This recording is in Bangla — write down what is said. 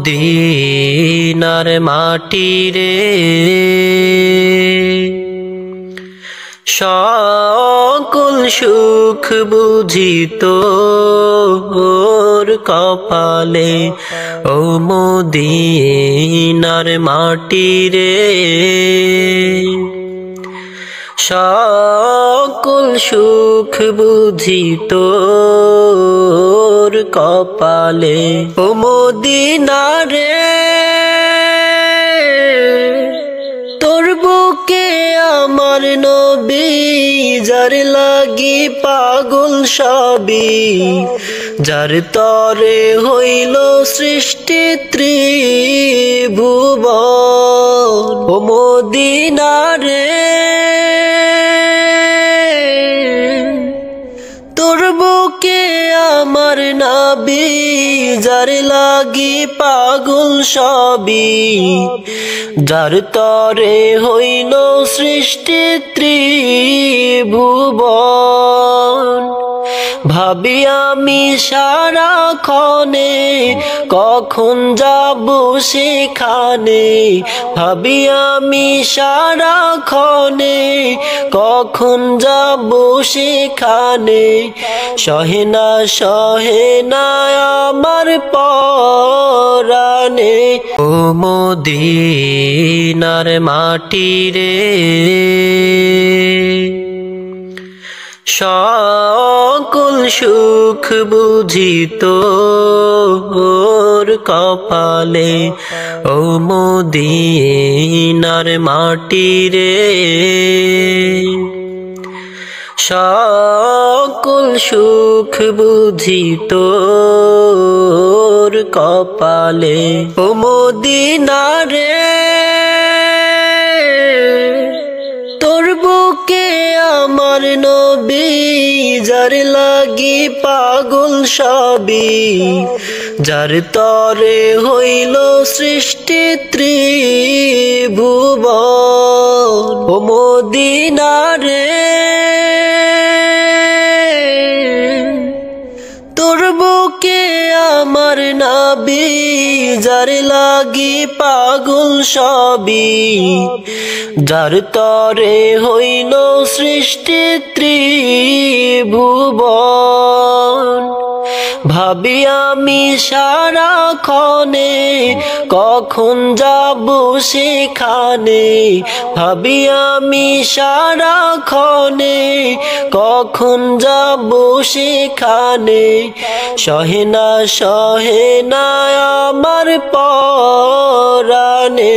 মদিনার মাটি রে সকল সুখ বুঝি তোর কপালে ও মদিনার মাটি রে সকল সুখ বুঝি তোর কপালে ও মদিনা রে তোর বুকে আমার নবী যার লাগি পাগল সবই যার তরে হইল সৃষ্টি ত্রিভুবন ও মদিনা রে তোর বুকে আমার নবী যার লাগি পাগল সবই যার তরে হইল সৃষ্টি ত্রিভুবন ভাবি আমি সারাক্ষণে কখন যাব সেখানে ভাবি আমি সারাক্ষণে কখন যাব সেখানে সহে না আমার পরাণে ও মদিনার মাটি রে সকল সুখ বুঝি তোর কপালে ও মদিনার মাটি রে সকল সুখ বুঝি তোর কপালে ও মদিনা রে তোর বুকে আমার নবী যার লাগি পাগল সবই যার তরে হইল সৃষ্টি ত্রিভুবন ও মদিনা রে তোর বুকে আমার নবী যার লাগি পাগল সবই যার তরে হইল সৃষ্টি ত্রিভুবন ভাবি আমি সারাক্ষণে কখন যাব সেখানে ভাবি আমি সারাক্ষণে কখন যাব সেখানে সহে না আমার পরাণে।